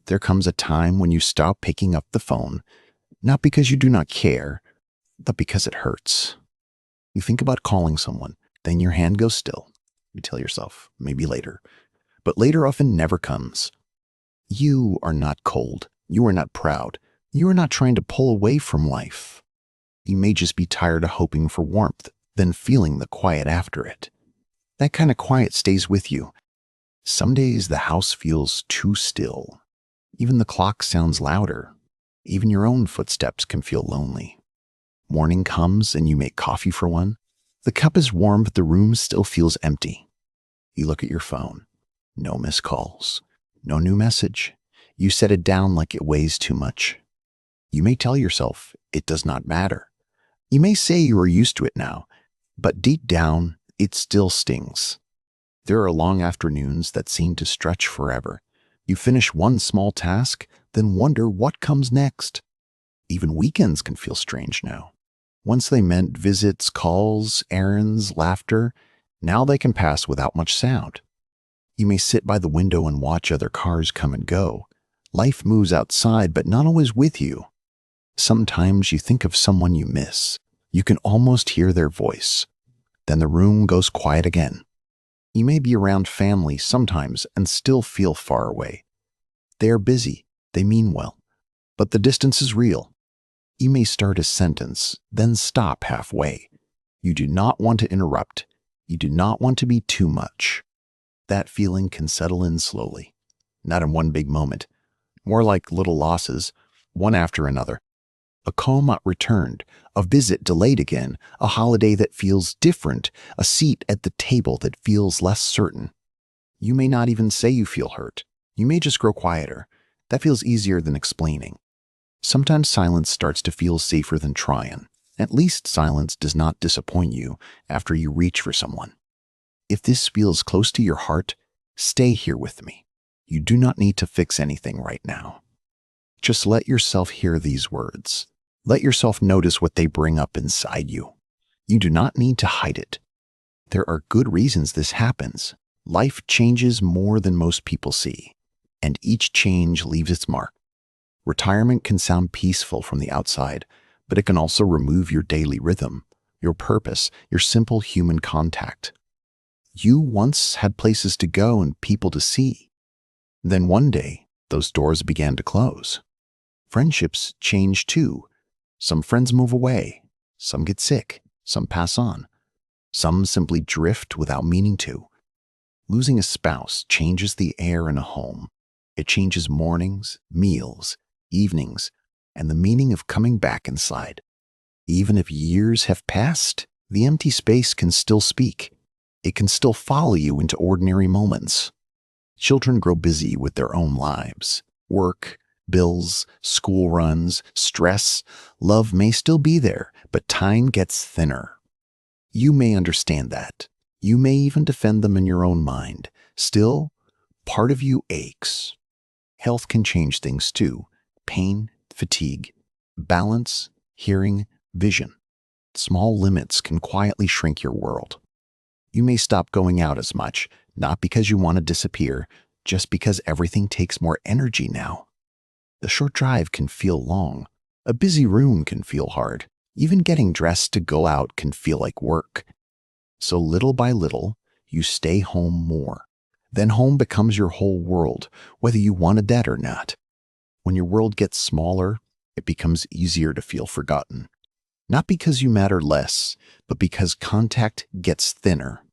There comes a time when you stop picking up the phone, not because you do not care, but because it hurts. You think about calling someone, then your hand goes still. You tell yourself, maybe later. But later often never comes. You are not cold. You are not proud. You are not trying to pull away from life. You may just be tired of hoping for warmth, then feeling the quiet after it. That kind of quiet stays with you. Some days the house feels too still. Even the clock sounds louder. Even your own footsteps can feel lonely. Morning comes and you make coffee for one. The cup is warm, but the room still feels empty. You look at your phone. No missed calls. No new message. You set it down like it weighs too much. You may tell yourself it does not matter. You may say you are used to it now, but deep down, it still stings. There are long afternoons that seem to stretch forever. You finish one small task, then wonder what comes next. Even weekends can feel strange now. Once they meant visits, calls, errands, laughter, now they can pass without much sound. You may sit by the window and watch other cars come and go. Life moves outside, but not always with you. Sometimes you think of someone you miss. You can almost hear their voice. Then the room goes quiet again. You may be around family sometimes and still feel far away. They are busy. They mean well. But the distance is real. You may start a sentence, then stop halfway. You do not want to interrupt. You do not want to be too much. That feeling can settle in slowly, not in one big moment, more like little losses, one after another. A call not returned, a visit delayed again, a holiday that feels different, a seat at the table that feels less certain. You may not even say you feel hurt. You may just grow quieter. That feels easier than explaining. Sometimes silence starts to feel safer than trying. At least silence does not disappoint you after you reach for someone. If this feels close to your heart, stay here with me. You do not need to fix anything right now. Just let yourself hear these words. Let yourself notice what they bring up inside you. You do not need to hide it. There are good reasons this happens. Life changes more than most people see, and each change leaves its mark. Retirement can sound peaceful from the outside, but it can also remove your daily rhythm, your purpose, your simple human contact. You once had places to go and people to see. Then one day, those doors began to close. Friendships change too. Some friends move away. Some get sick. Some pass on. Some simply drift without meaning to. Losing a spouse changes the air in a home. It changes mornings, meals, evenings, and the meaning of coming back inside. Even if years have passed, the empty space can still speak. It can still follow you into ordinary moments. Children grow busy with their own lives. Work, bills, school runs, stress, love may still be there, but time gets thinner. You may understand that. You may even defend them in your own mind. Still, part of you aches. Health can change things too. Pain, fatigue, balance, hearing, vision. Small limits can quietly shrink your world. You may stop going out as much, not because you want to disappear, just because everything takes more energy now. The short drive can feel long. A busy room can feel hard. Even getting dressed to go out can feel like work. So little by little, you stay home more. Then home becomes your whole world, whether you wanted that or not. When your world gets smaller, it becomes easier to feel forgotten. Not because you matter less, but because contact gets thinner.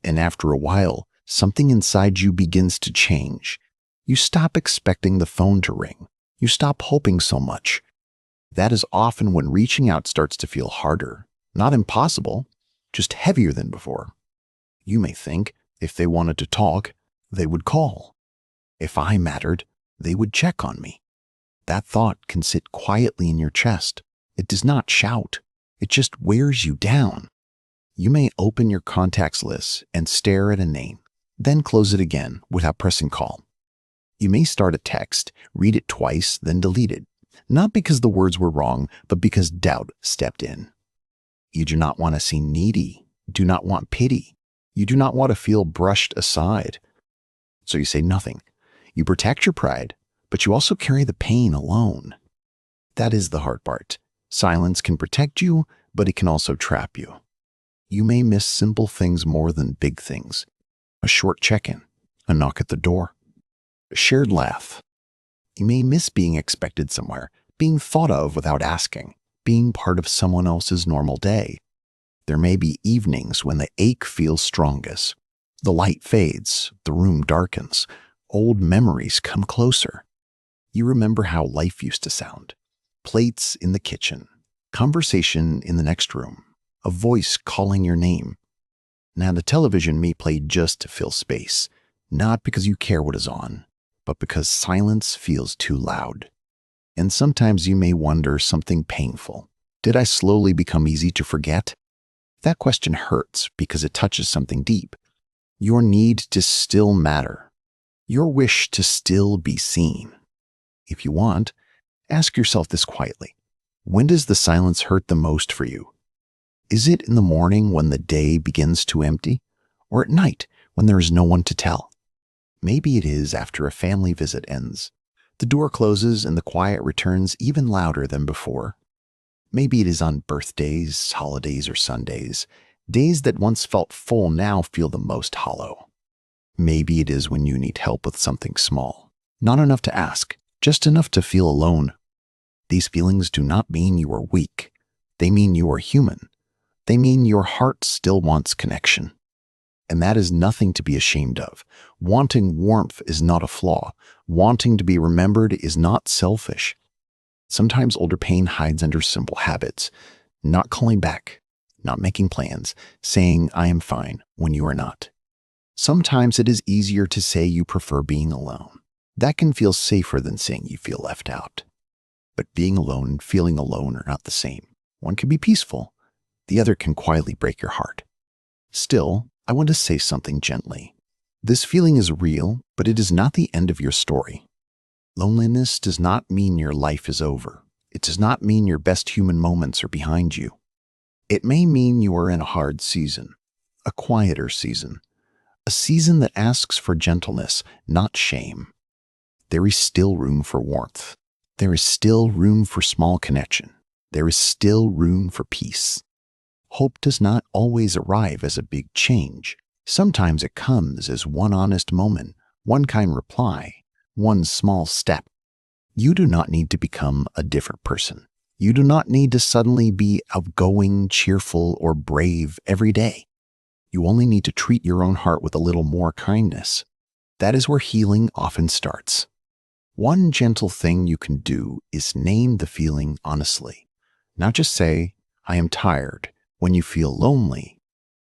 And after a while, something inside you begins to change. You stop expecting the phone to ring. You stop hoping so much. That is often when reaching out starts to feel harder. Not impossible, just heavier than before. You may think, if they wanted to talk, they would call. If I mattered, they would check on me. That thought can sit quietly in your chest. It does not shout. It just wears you down. You may open your contacts list and stare at a name, then close it again without pressing call. You may start a text, read it twice, then delete it. Not because the words were wrong, but because doubt stepped in. You do not want to seem needy. Do not want pity. You do not want to feel brushed aside. So you say nothing. You protect your pride, but you also carry the pain alone. That is the hard part. Silence can protect you, but it can also trap you. You may miss simple things more than big things. A short check-in, a knock at the door, a shared laugh. You may miss being expected somewhere, being thought of without asking, being part of someone else's normal day. There may be evenings when the ache feels strongest. The light fades, the room darkens, old memories come closer. You remember how life used to sound. Plates in the kitchen, conversation in the next room, a voice calling your name. Now the television may play just to fill space, not because you care what is on, but because silence feels too loud. And sometimes you may wonder something painful. Did I slowly become easy to forget? That question hurts because it touches something deep. Your need to still matter. Your wish to still be seen. If you want, ask yourself this quietly. When does the silence hurt the most for you? Is it in the morning when the day begins to empty? Or at night when there is no one to tell? Maybe it is after a family visit ends. The door closes and the quiet returns even louder than before. Maybe it is on birthdays, holidays, or Sundays. Days that once felt full now feel the most hollow. Maybe it is when you need help with something small. Not enough to ask, just enough to feel alone. These feelings do not mean you are weak. They mean you are human. They mean your heart still wants connection. And that is nothing to be ashamed of. Wanting warmth is not a flaw. Wanting to be remembered is not selfish. Sometimes older pain hides under simple habits. Not calling back, not making plans, saying I am fine when you are not. Sometimes it is easier to say you prefer being alone. That can feel safer than saying you feel left out. But being alone and feeling alone are not the same. One can be peaceful. The other can quietly break your heart. Still, I want to say something gently. This feeling is real, but it is not the end of your story. Loneliness does not mean your life is over. It does not mean your best human moments are behind you. It may mean you are in a hard season, a quieter season, a season that asks for gentleness, not shame. There is still room for warmth. There is still room for small connection. There is still room for peace. Hope does not always arrive as a big change. Sometimes it comes as one honest moment, one kind reply, one small step. You do not need to become a different person. You do not need to suddenly be outgoing, cheerful, or brave every day. You only need to treat your own heart with a little more kindness. That is where healing often starts. One gentle thing you can do is name the feeling honestly. Not just say, I am tired, when you feel lonely.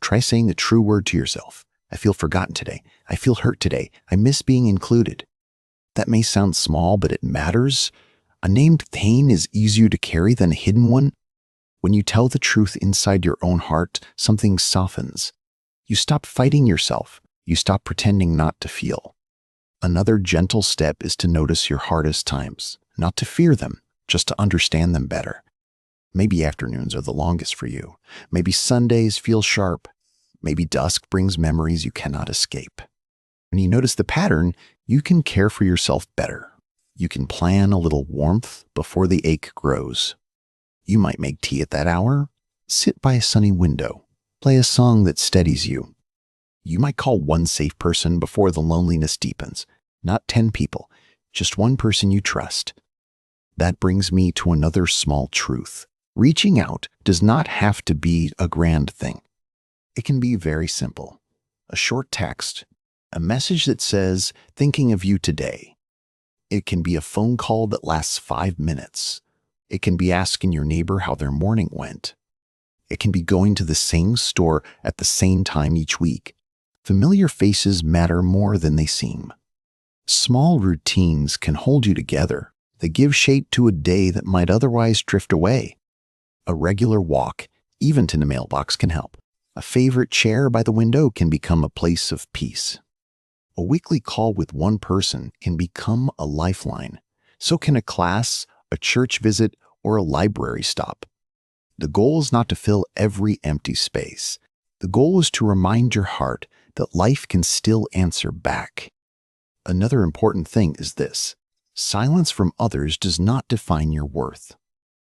Try saying the true word to yourself. I feel forgotten today. I feel hurt today. I miss being included. That may sound small, but it matters. A named pain is easier to carry than a hidden one. When you tell the truth inside your own heart, something softens. You stop fighting yourself. You stop pretending not to feel. Another gentle step is to notice your hardest times, not to fear them, just to understand them better. Maybe afternoons are the longest for you. Maybe Sundays feel sharp. Maybe dusk brings memories you cannot escape. When you notice the pattern, you can care for yourself better. You can plan a little warmth before the ache grows. You might make tea at that hour, sit by a sunny window, play a song that steadies you. You might call one safe person before the loneliness deepens, not 10 people, just one person you trust. That brings me to another small truth. Reaching out does not have to be a grand thing. It can be very simple. A short text, a message that says, thinking of you today. It can be a phone call that lasts 5 minutes. It can be asking your neighbor how their morning went. It can be going to the same store at the same time each week. Familiar faces matter more than they seem. Small routines can hold you together. They give shape to a day that might otherwise drift away. A regular walk, even to the mailbox, can help. A favorite chair by the window can become a place of peace. A weekly call with one person can become a lifeline. So can a class, a church visit, or a library stop. The goal is not to fill every empty space. The goal is to remind your heart that life can still answer back. Another important thing is this. Silence from others does not define your worth.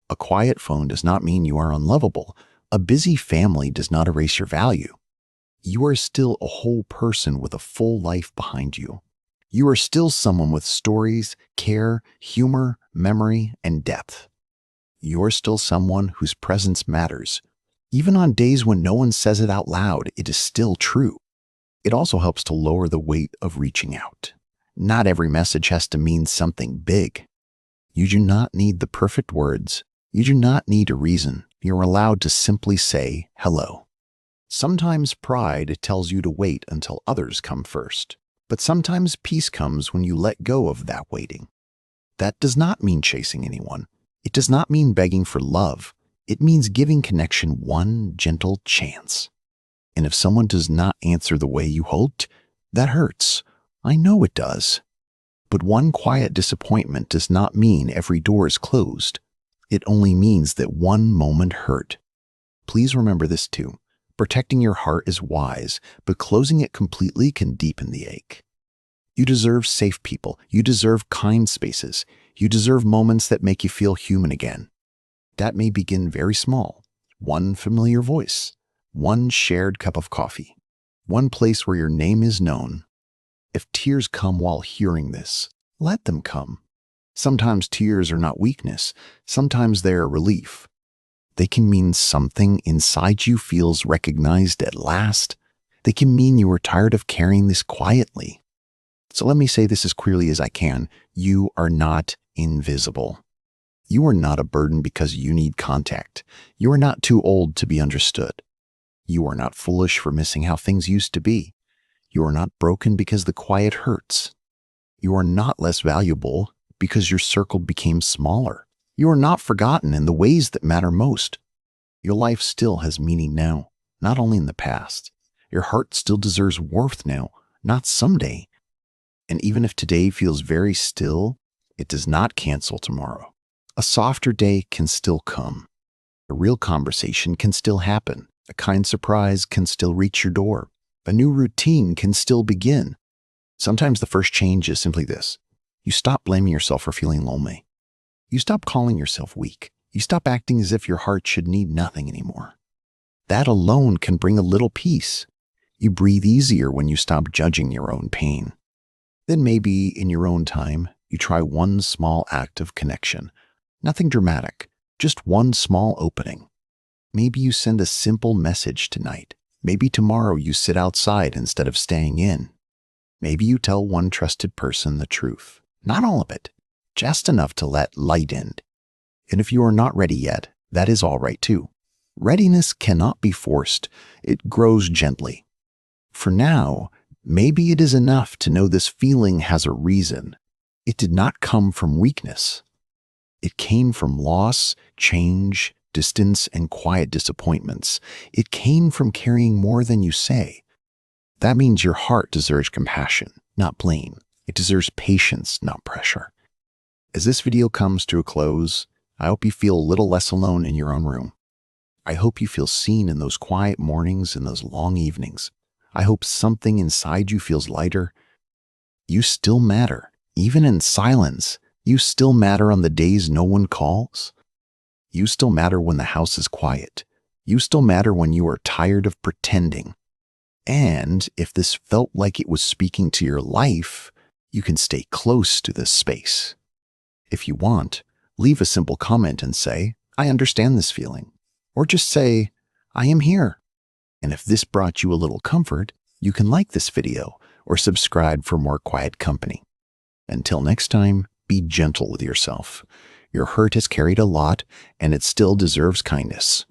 A quiet phone does not mean you are unlovable. A busy family does not erase your value. You are still a whole person with a full life behind you. You are still someone with stories, care, humor, memory, and depth. You're still someone whose presence matters. Even on days when no one says it out loud, it is still true. It also helps to lower the weight of reaching out. Not every message has to mean something big. You do not need the perfect words. You do not need a reason. You're allowed to simply say hello. Sometimes pride tells you to wait until others come first, but sometimes peace comes when you let go of that waiting. That does not mean chasing anyone. It does not mean begging for love. It means giving connection one gentle chance. And if someone does not answer the way you hoped, that hurts. I know it does. But one quiet disappointment does not mean every door is closed. It only means that one moment hurt. Please remember this too. Protecting your heart is wise, but closing it completely can deepen the ache. You deserve safe people. You deserve kind spaces. You deserve moments that make you feel human again. That may begin very small. One familiar voice, one shared cup of coffee, one place where your name is known. If tears come while hearing this, let them come. Sometimes tears are not weakness. Sometimes they are relief. They can mean something inside you feels recognized at last. They can mean you are tired of carrying this quietly. So let me say this as clearly as I can. You are not invisible. You are not a burden because you need contact. You are not too old to be understood. You are not foolish for missing how things used to be. You are not broken because the quiet hurts. You are not less valuable because your circle became smaller. You are not forgotten in the ways that matter most. Your life still has meaning now, not only in the past. Your heart still deserves worth now, not someday. And even if today feels very still, it does not cancel tomorrow. A softer day can still come. A real conversation can still happen. A kind surprise can still reach your door. A new routine can still begin. Sometimes the first change is simply this. You stop blaming yourself for feeling lonely. You stop calling yourself weak. You stop acting as if your heart should need nothing anymore. That alone can bring a little peace. You breathe easier when you stop judging your own pain. Then maybe in your own time, you try one small act of connection. Nothing dramatic, just one small opening. Maybe you send a simple message tonight. Maybe tomorrow you sit outside instead of staying in. Maybe you tell one trusted person the truth. Not all of it, just enough to let light in. And if you are not ready yet, that is all right too. Readiness cannot be forced. It grows gently. For now, maybe it is enough to know this feeling has a reason. It did not come from weakness. It came from loss, change, distance, and quiet disappointments. It came from carrying more than you say. That means your heart deserves compassion, not blame. It deserves patience, not pressure. As this video comes to a close, I hope you feel a little less alone in your own room. I hope you feel seen in those quiet mornings and those long evenings. I hope something inside you feels lighter. You still matter. Even in silence, you still matter on the days no one calls. You still matter when the house is quiet. You still matter when you are tired of pretending. And if this felt like it was speaking to your life, you can stay close to this space. If you want, leave a simple comment and say, I understand this feeling. Or just say, I am here. And if this brought you a little comfort, you can like this video or subscribe for more quiet company. Until next time, be gentle with yourself. Your hurt has carried a lot, and it still deserves kindness.